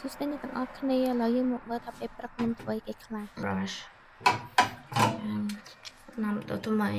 សួស្តីអ្នកទាំងអស់គ្នាឥឡូវយើងមកមើលថាពេលព្រឹកខ្ញុំធ្វើអីគេខ្លះ brush ណាំទៅថ្មី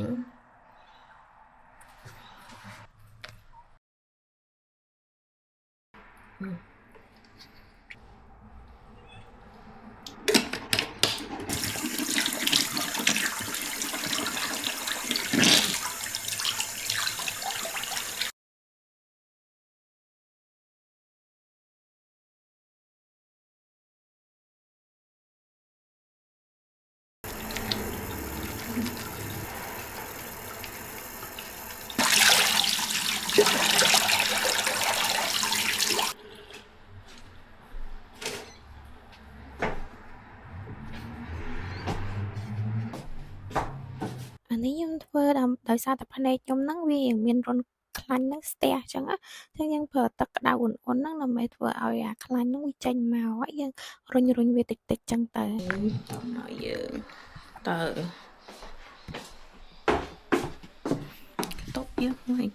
អានេះខ្ញុំធ្វើដោយសារតែភ្នែកខ្ញុំហ្នឹងវាមានរន្ធខ្លាញ់ហ្នឹងស្ទះអញ្ចឹងណាអញ្ចឹងយើងប្រើទឹកក្តៅអ៊ុនៗហ្នឹងដើម្បីធ្វើឲ្យអាខ្លាញ់ហ្នឹងវាចេញមកហើយយើងរុញវាតិចៗអញ្ចឹងទៅឲ្យយើងទៅតុបយើងវិញ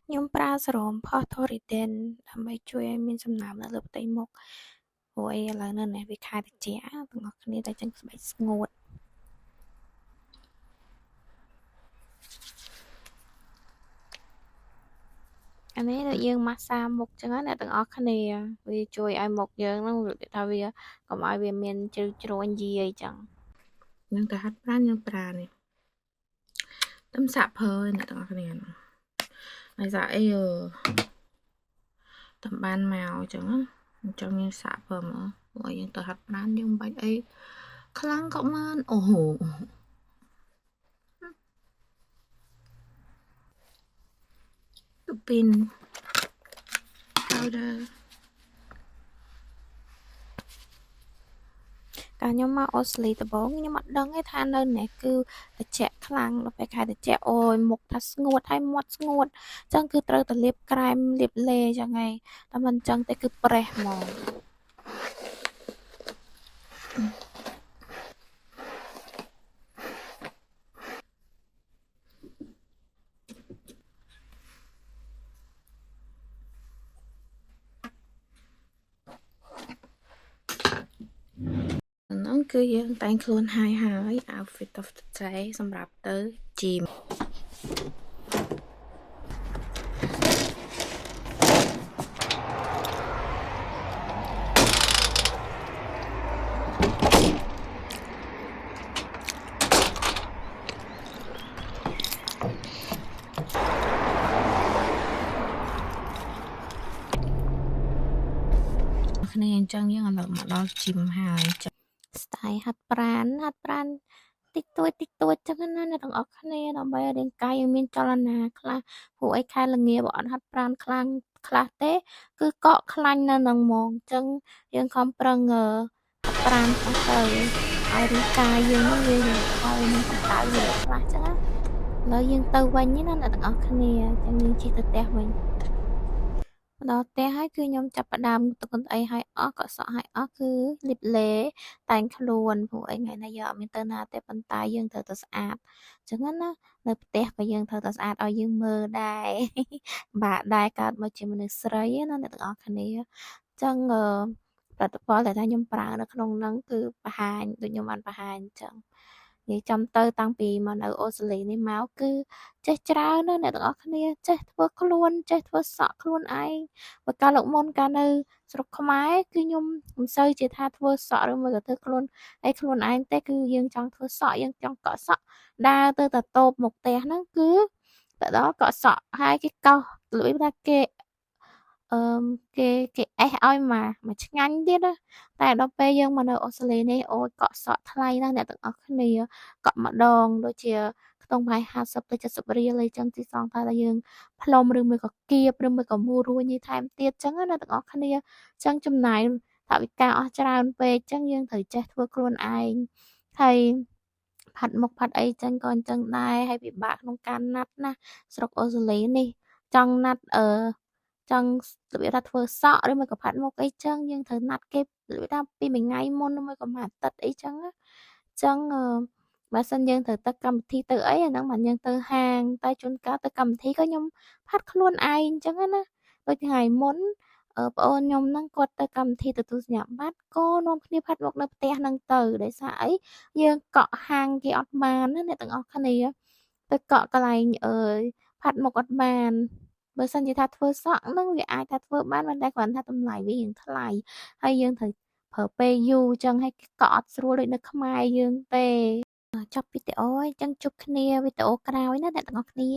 ខ្ញុំប្រើសេរ៉ូម Photoretin ដើម្បីជួយឲ្យមានសំណើមនៅលើផ្ទៃមុខព្រោះឥឡូវនេះវាខែត្រជាក់ទាំងអស់គ្នាតែចឹងស្បែកស្ងួតអានេះដូចយើងម៉ាស្សាមុខចឹងណាអ្នកទាំងអស់គ្នាវាជួយឲ្យមុខយើងហ្នឹងថាវាកុំឲ្យវាមានជ្រៅជ្រួញយាយចឹងនឹងទៅហាត់ប្រាណយើងប្រើនេះទំសាក់ភើអ្នកទាំងអស់គ្នាហើយសាក់អីតំបានមកអញ្ចឹងអញ្ចឹងយើងសាក់ភើមកព្រោះយើងទៅហាត់ប្រាណយើងមិនបាច់អីខ្លាំងក៏បានអូហូទៅពីន powder កាលខ្ញុំមកអូស្ត្រាលីដំបូងខ្ញុំអត់ដឹងទេថានៅនេះគឺត្រជាក់ខ្លាំងដល់ពេលខែត្រជាក់អូយមុខថាស្ងួតហើយមាត់ស្ងួតអញ្ចឹងគឺត្រូវតែលាបក្រែមលាបឡេអញ្ចឹងហើយតែមិនអញ្ចឹងទេគឺប្រេះហ្មងហ្នឹងគឺយើងតែងខ្លួនហើយ outfit of the day សម្រាប់ទៅ gym គ្នាអញ្ចឹងយើងឥឡូវមកដល់ gym ហើយស្ទាយហាត់ប្រាណតិចតួចចឹងណាអ្នកទាំងអស់គ្នាដើម្បីឲ្យរាងកាយយើងមានចលនាខ្លះព្រោះអីខែល្ងាបើអត់ហាត់ប្រាណខ្លាំងខ្លះទេគឺកក់ខ្លាញ់នៅនឹងហ្មងអញ្ចឹងយើងខំប្រឹងហាត់ប្រាណខ្លះទៅឲ្យរាងកាយយើងនឹងវាឲ្យមានកម្ដៅវាខ្លះអញ្ចឹងណាឥឡូវយើងទៅវិញណាអ្នកទាំងអស់គ្នាអញ្ចឹងយើងជិះទៅផ្ទះវិញមកដល់ផ្ទះហើយគឺខ្ញុំចាប់ផ្ដើមទឹកកន្ទុយឲ្យអស់កក់សក់ឲ្យអស់គឺលាបឡេតែងខ្លួនព្រោះអីថ្ងៃនេះយើងអត់មានទៅណាទេប៉ុន្តែយើងត្រូវតែស្អាតអញ្ចឹងណានៅផ្ទះក៏យើងត្រូវតែស្អាតឲ្យយើងមើលដែរបាក់ដែរកើតមកជាមនុស្សស្រីណាអ្នកទាំងអស់គ្នាអញ្ចឹងផលិតផលដែលថាខ្ញុំប្រើនៅក្នុងហ្នឹងគឺបង្ហាញដូចខ្ញុំបានបង្ហាញអញ្ចឹងនិយាយចំទៅតាំងពីមកនៅអូស្ត្រាលីនេះមកគឺចេះច្រើនណាស់អ្នកទាំងអស់គ្នាចេះធ្វើខ្លួនចេះធ្វើសក់ខ្លួនឯងបើកាលលោកមុនកាលនៅស្រុកខ្មែរគឺខ្ញុំមិនសូវជាថាធ្វើសក់ឬមួយក៏ធ្វើខ្លួនឯងទេគឺយើងចង់ធ្វើសក់យើងចង់កក់សក់ដើរទៅតែតូបមកផ្ទះហ្នឹងគឺទៅដល់កក់សក់ហើយគេកោសរបៀបថាគេអឺគេអេសឲ្យមកឆ្ងាញ់ទៀតណាតែដល់ពេលយើងមកនៅអូស្ត្រាលីនេះអូយកក់សក់ថ្លៃណាស់អ្នកទាំងអស់គ្នាកក់ម្ដងដូចជាខ្ទង់ប្រហែល50ទៅ70រៀលអីចឹងទីសងថាយើងផ្លុំឬមួយក៏គៀបឬមួយក៏មូលរួញនេះថែមទៀតចឹងណាអ្នកទាំងអស់គ្នាចឹងចំណាយថវិកាអស់ច្រើនពេកចឹងយើងត្រូវចេះធ្វើខ្លួនឯងហើយផាត់មុខផាត់អីចឹងក៏អញ្ចឹងដែរហើយពិបាកក្នុងការណាត់ណាស្រុកអូស្ត្រាលីនេះចង់ណាត់ចង់របៀបថាធ្វើសក់ឬមួយក៏ផាត់មុខអីចឹងយើងត្រូវណាត់គេរបៀបថាពីមួយថ្ងៃមុនឬមួយក៏មួយអាទិត្យអីចឹងណាចឹង បើសិនយើងត្រូវទៅកម្មវិធីទៅអីអាហ្នឹងបានយើងទៅហាងតែជួនកាលទៅកម្មវិធីក៏ខ្ញុំផាត់ខ្លួនឯងអញ្ចឹងណាដូចថ្ងៃមុនប្អូនខ្ញុំហ្នឹងគាត់ទៅកម្មវិធីទទួលសញ្ញាបត្រក៏នាំគ្នាផាត់មកនៅផ្ទះហ្នឹងទៅដោយសារអីយើងកក់ហាងគេអត់បានណាអ្នកទាំងអស់គ្នាទៅកក់កន្លែងផាត់មុខអត់បានបើសិនជាថាធ្វើសក់ហ្នឹងវាអាចថាធ្វើបានប៉ុន្តែគ្រាន់ថាតម្លៃវារៀងថ្លៃហើយយើងត្រូវប្រើពេលយូរអញ្ចឹងហើយកក់អត់ស្រួលដូចនៅខ្មែរយើងទេចប់វីដេអូហើយអញ្ចឹងជួបគ្នាវីដេអូក្រោយណាអ្នកទាំងអស់គ្នា